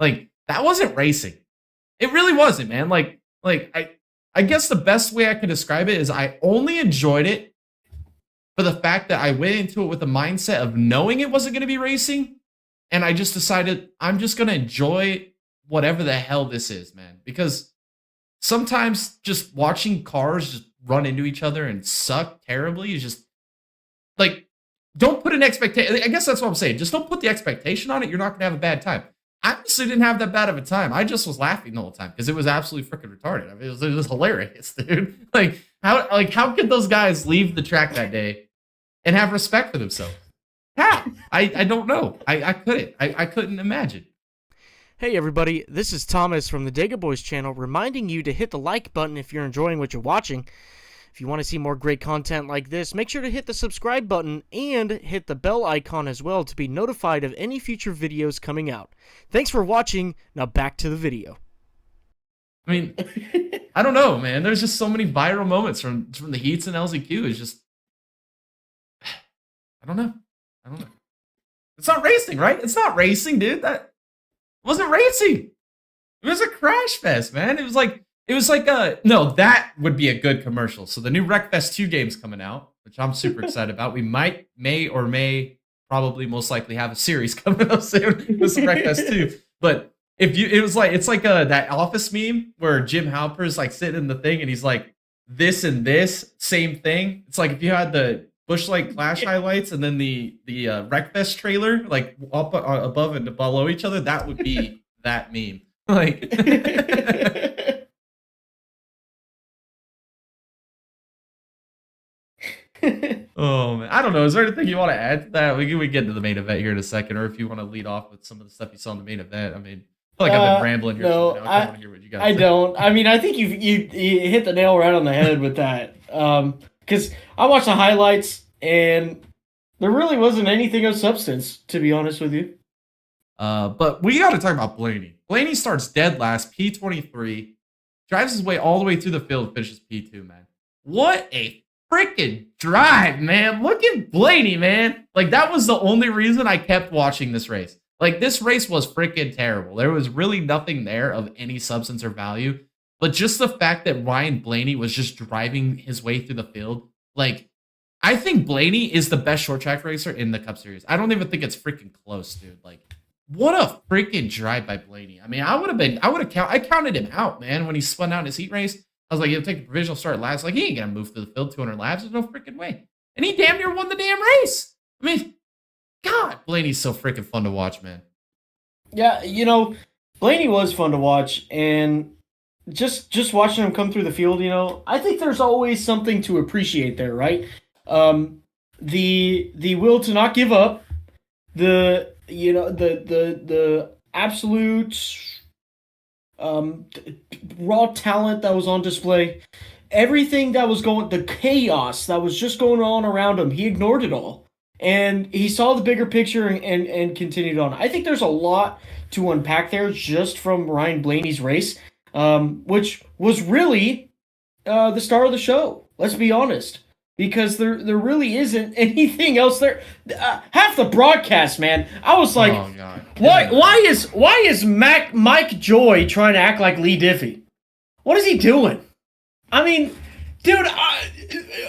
Like, that wasn't racing. It really wasn't, man. I guess the best way I can describe it is I only enjoyed it for the fact that I went into it with the mindset of knowing it wasn't going to be racing. And I just decided I'm just going to enjoy whatever the hell this is, man. Because sometimes just watching cars just run into each other and suck terribly is just like, don't put an expectation. I guess that's what I'm saying. Just don't put the expectation on it. You're not going to have a bad time. I honestly didn't have that bad of a time. I just was laughing the whole time because it was absolutely freaking retarded. I mean, it was hilarious, dude. How could those guys leave the track that day and have respect for themselves? How? I don't know. I couldn't. I couldn't imagine. Hey everybody, this is Thomas from the Dega Boys channel, reminding you to hit the like button if you're enjoying what you're watching. If you want to see more great content like this, make sure to hit the subscribe button and hit the bell icon as well to be notified of any future videos coming out. Thanks for watching. Now back to the video. I mean, I don't know, man. There's just so many viral moments from the heats and LZQ. It's just, I don't know. It's not racing, right? It's not racing, dude. That wasn't racing. It was a crash fest, man. It was like no, that would be a good commercial. So the new Wreckfest 2 game's coming out, which I'm super excited about. We may probably most likely have a series coming up soon with some Wreckfest 2. But it's like that Office meme where Jim Halper's like sitting in the thing and he's like this and this same thing. It's like if you had the Busch Light Clash highlights and then the Wreckfest trailer like up above and below each other, that would be that meme. Like oh man, I don't know. Is there anything you want to add to that? We can get into the main event here in a second, or if you want to lead off with some of the stuff you saw in the main event. I mean, I feel like I've been rambling here. No, I want to hear what you guys. I don't. I mean, I think you hit the nail right on the head with that. Because I watched the highlights and there really wasn't anything of substance, to be honest with you. But we got to talk about Blaney. Blaney starts dead last, P23, drives his way all the way through the field, finishes P2. Man, what a freaking drive, man. Look at Blaney, man. Like, that was the only reason I kept watching this race. Like, this race was freaking terrible. There was really nothing there of any substance or value. But just the fact that Ryan Blaney was just driving his way through the field, like, I think Blaney is the best short track racer in the Cup Series. I don't even think it's freaking close, dude. Like, what a freaking drive by Blaney. I mean, I counted him out, man, when he spun out in his heat race. I was like, he'll take a provisional start last. Like, he ain't gonna move through the field 200 laps. There's no freaking way. And he damn near won the damn race. I mean, God, Blaney's so freaking fun to watch, man. Yeah, you know, Blaney was fun to watch, and just watching him come through the field, you know, I think there's always something to appreciate there, right? The will to not give up, the absolute raw talent that was on display, everything that was going, the chaos that was just going on around him, he ignored it all. And he saw the bigger picture and continued on. I think there's a lot to unpack there just from Ryan Blaney's race, which was really the star of the show. Let's be honest. Because there really isn't anything else there. Half the broadcast, man, I was like, oh, God. Why is Mike Joy trying to act like Lee Diffie? What is he doing? I mean, dude,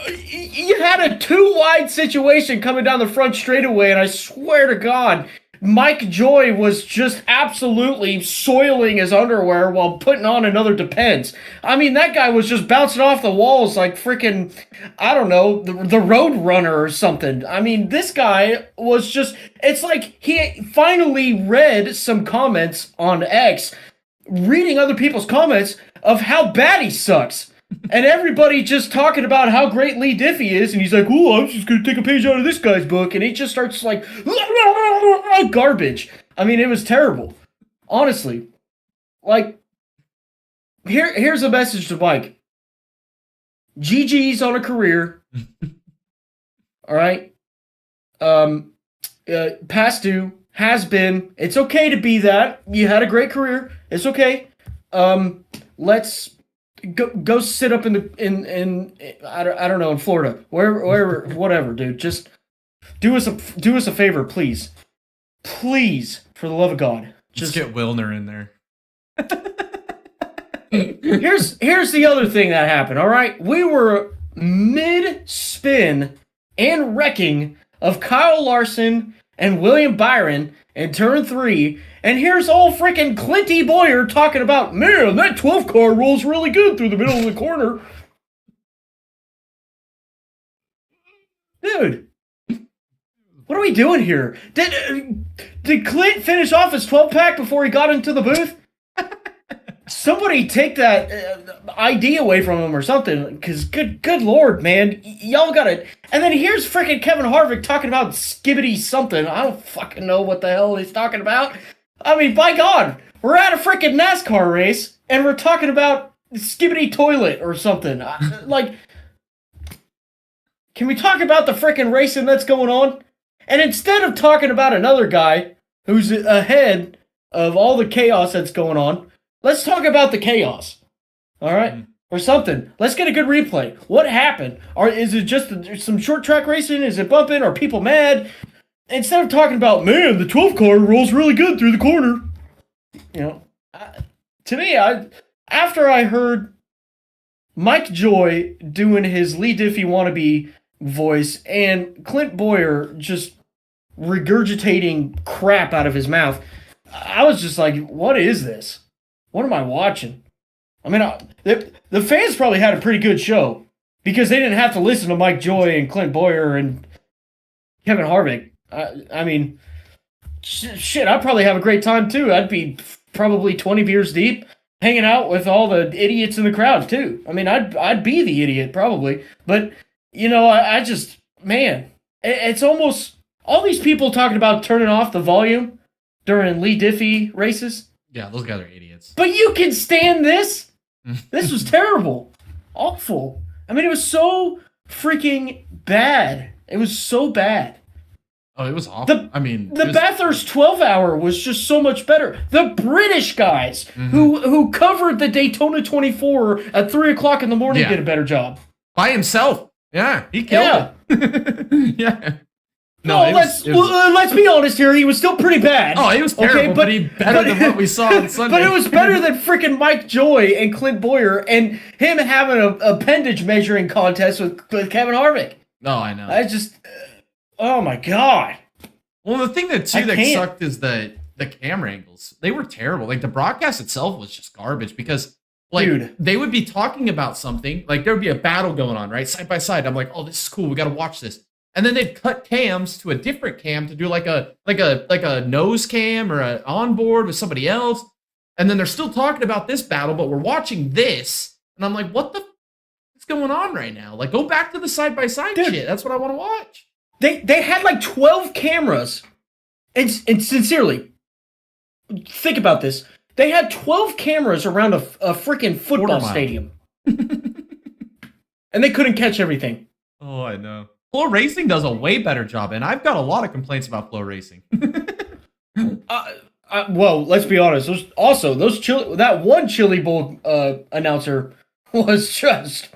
you had a 2-wide situation coming down the front straightaway, and I swear to God, Mike Joy was just absolutely soiling his underwear while putting on another Depends. I mean, that guy was just bouncing off the walls like freaking, I don't know, the Road Runner or something. I mean, this guy was just, it's like he finally read some comments on X, reading other people's comments of how bad he sucks. And everybody just talking about how great Lee Diffie is, and he's like, "Oh, I'm just gonna take a page out of this guy's book," and he just starts like garbage. I mean, it was terrible, honestly. Like, here's a message to Mike: GG's on a career. All right, past due, has been. It's okay to be that. You had a great career. It's okay. Let's go sit up in I don't know, in Florida, wherever, whatever, dude. Just do us a favor, please, for the love of God. Just get Wilner in there. Here's the other thing that happened, all right? We were mid-spin and wrecking of Kyle Larson and William Byron in turn 3, and here's old freaking Clinty Boyer talking about, man, that 12 car rolls really good through the middle of the corner. Dude, what are we doing here? Did Clint finish off his 12-pack before he got into the booth? Somebody take that ID away from him or something, because good lord, man, y'all got it. And then here's freaking Kevin Harvick talking about skibbity something. I don't fucking know what the hell he's talking about. I mean, by God, we're at a freaking NASCAR race, and we're talking about skibbity toilet or something. Like, can we talk about the freaking racing that's going on? And instead of talking about another guy who's ahead of all the chaos that's going on, let's talk about the chaos. All right? Or something. Let's get a good replay. What happened? Is it just some short track racing? Is it bumping? Are people mad? Instead of talking about, man, the 12 car rolls really good through the corner. You know, to me, after I heard Mike Joy doing his Lee Diffie wannabe voice and Clint Boyer just regurgitating crap out of his mouth, I was just like, what is this? What am I watching? I mean, the fans probably had a pretty good show because they didn't have to listen to Mike Joy and Clint Boyer and Kevin Harvick. I mean, shit, I'd probably have a great time too. I'd be probably 20 beers deep, hanging out with all the idiots in the crowd too. I mean, I'd be the idiot probably, but you know, I just, man, it's almost all these people talking about turning off the volume during Lee Diffie races. Yeah, those guys are idiots. But you can stand this? This was terrible. Awful. I mean, it was so freaking bad. It was so bad. Oh, it was awful. The Bathurst 12-hour was just so much better. The British guys who covered the Daytona 24 at 3 o'clock in the morning did a better job. By himself. Yeah, he killed it. Yeah. No, let's be honest here. He was still pretty bad. Oh, he was terrible, but better than what we saw on Sunday. But it was better than freaking Mike Joy and Clint Boyer and him having a appendage measuring contest with Kevin Harvick. No, I know. I just, oh my God. Well, the thing that sucked is the camera angles. They were terrible. Like the broadcast itself was just garbage because, like, they would be talking about something. Like there would be a battle going on, right, side by side. I'm like, oh, this is cool. We got to watch this. And then they'd cut cams to a different cam to do like a nose cam or an onboard with somebody else. And then they're still talking about this battle, but we're watching this. And I'm like, what's going on right now? Like, go back to the side-by-side shit. That's what I want to watch. They had like 12 cameras. And sincerely, think about this. They had 12 cameras around a freaking football stadium. And they couldn't catch everything. Oh, I know. Flow Racing does a way better job, and I've got a lot of complaints about Flow Racing. Well, let's be honest. That one Chili Bowl announcer was just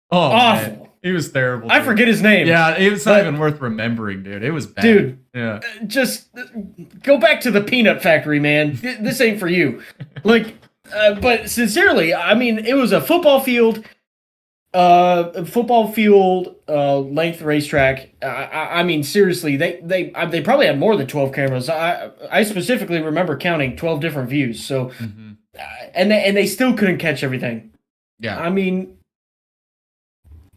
awful. Man. He was terrible. I forget his name. Yeah, it's not even worth remembering, dude. It was bad. Dude, yeah. Just go back to the peanut factory, man. This ain't for you. Like, but sincerely, I mean, it was a football field length racetrack. I mean, seriously, they probably had more than 12 cameras. I specifically remember counting 12 different views. So, and they still couldn't catch everything. Yeah, I mean,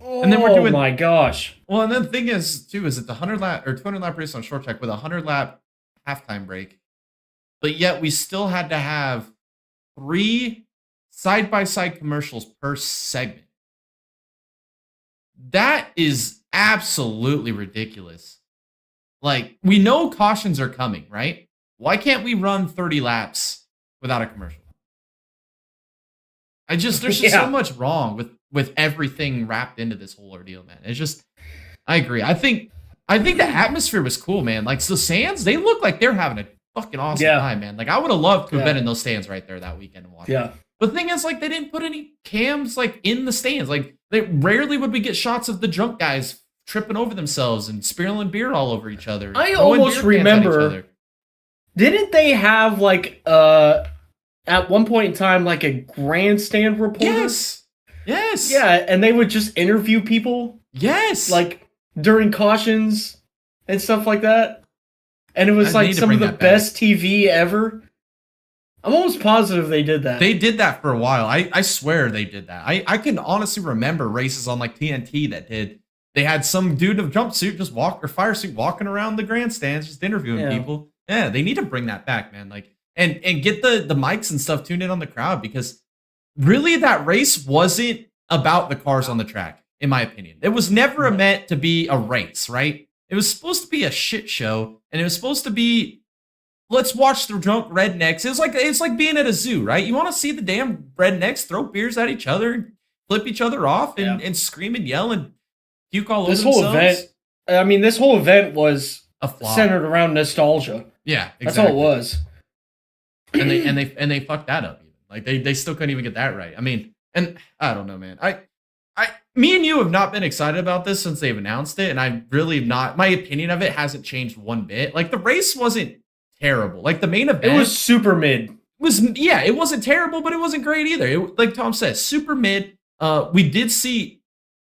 and then we're doing, oh my gosh. Well, and then the thing is too, is it the 100 lap or 200 lap race on short track with a 100 lap halftime break, but yet we still had to have 3 side by side commercials per segment. That is absolutely ridiculous. Like, we know cautions are coming, right? Why can't we run 30 laps without a commercial? There's just so much wrong with everything wrapped into this whole ordeal, man. It's just, I agree. I think the atmosphere was cool, man. Like, the stands, they look like they're having a fucking awesome time, man. Like, I would have loved to have been in those stands right there that weekend and watch. Yeah. But the thing is, like, they didn't put any cams, like, in the stands. Like, rarely would we get shots of the drunk guys tripping over themselves and spilling beer all over each other. I almost remember Didn't they have like at one point in time like a grandstand reporter? Yes. Yeah, and they would just interview people Yes. like during cautions and stuff like that. And it was I need like to some of bring the that back. best TV ever. I'm almost positive they did that. They did that for a while. I swear they did that. I can honestly remember races on like TNT that did. They had some dude in a jumpsuit just fire suit walking around the grandstands, just interviewing people. Yeah, they need to bring that back, man. Like and get the mics and stuff tuned in on the crowd, because really that race wasn't about the cars on the track, in my opinion. It was never meant to be a race, right? It was supposed to be a shit show, and it was supposed to be, let's watch the drunk rednecks. It's like being at a zoo, right? You want to see the damn rednecks throw beers at each other, flip each other off, and scream and yell and puke all over themselves. This whole event was A flop. centered around nostalgia. Yeah, exactly. That's all it was. And they fucked that up. Like they still couldn't even get that right. I mean, and I don't know, man. Me and you have not been excited about this since they've announced it, and I really not. My opinion of it hasn't changed one bit. Like the race wasn't terrible. Like the main event, It was super mid. It wasn't terrible, but it wasn't great either. Like Tom says, super mid. We did see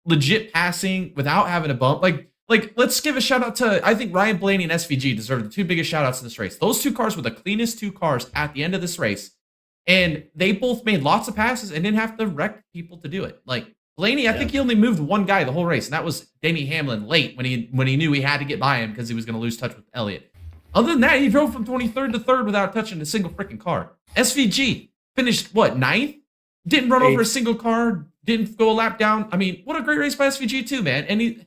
legit passing without having a bump. Like let's give a shout out to, I think Ryan Blaney and SVG deserve the two biggest shout outs in this race. Those two cars were the cleanest two cars at the end of this race. And they both made lots of passes and didn't have to wreck people to do it. Like Blaney, I think he only moved one guy the whole race, and that was Denny Hamlin late when he knew he had to get by him because he was going to lose touch with Elliott. Other than that, he drove from 23rd to 3rd without touching a single freaking car. SVG finished, 9th? Didn't run over a single car, didn't go a lap down. I mean, what a great race by SVG too, man. And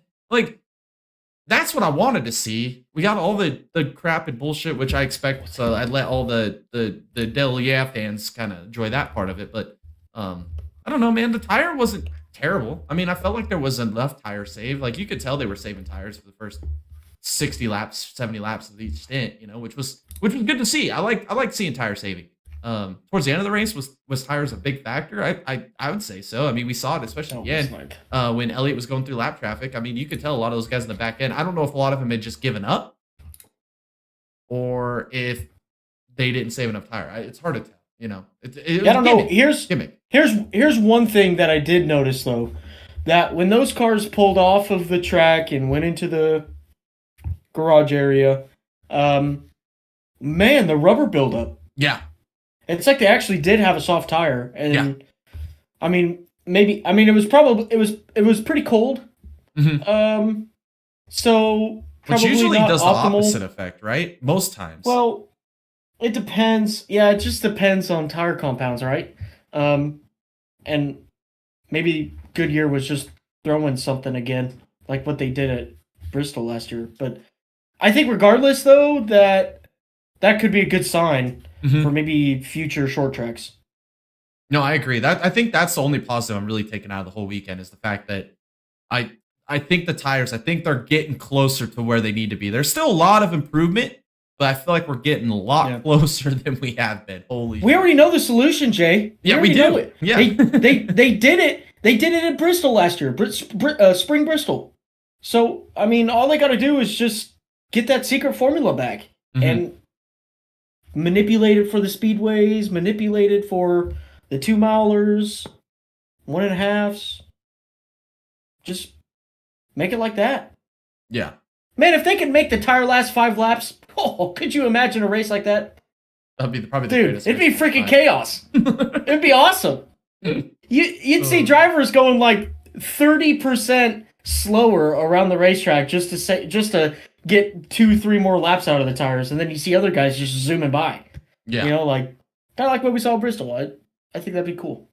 that's what I wanted to see. We got all the crap and bullshit, which I expect, so I let all the Del Yeah fans kind of enjoy that part of it. But I don't know, man. The tire wasn't terrible. I mean, I felt like there was enough tire save. Like you could tell they were saving tires for the first 60 laps, 70 laps of each stint, which was good to see. I like seeing tire saving. Towards the end of the race, was tires a big factor? I would say so. I mean, we saw it, especially again when Elliott was going through lap traffic. I mean, you could tell a lot of those guys in the back end. I don't know if a lot of them had just given up, or if they didn't save enough tire. It's hard to tell. I don't know. Here's one thing that I did notice though, that when those cars pulled off of the track and went into the garage area, man, the rubber buildup. Yeah. It's like they actually did have a soft tire, and it was pretty cold. Mm-hmm. So which probably usually not does optimal. the opposite effect, right? Most times. Well, it depends. Yeah, it just depends on tire compounds, right? And maybe Goodyear was just throwing something again, like what they did at Bristol last year. But I think regardless, though, that could be a good sign for maybe future short tracks. No, I agree. I think that's the only positive I'm really taking out of the whole weekend is the fact that I think the tires, I think they're getting closer to where they need to be. There's still a lot of improvement, but I feel like we're getting a lot closer than we have been. We already know the solution, Jay. We do. Know it. Yeah. They did it. They did it in Bristol last year, Spring Bristol. So, I mean, all they got to do is just get that secret formula back and manipulate it for the speedways, manipulate it for the 2-milers, 1.5s. Just make it like that. Yeah. Man, if they could make the tire last 5 laps, could you imagine a race like that? That'd be probably the Dude, greatest. it'd be freaking chaos. It'd be awesome. You'd see drivers going like 30% slower around the racetrack just to get 2-3 more laps out of the tires, and then you see other guys just zooming by. Yeah. Kind of like what we saw at Bristol. I think that'd be cool.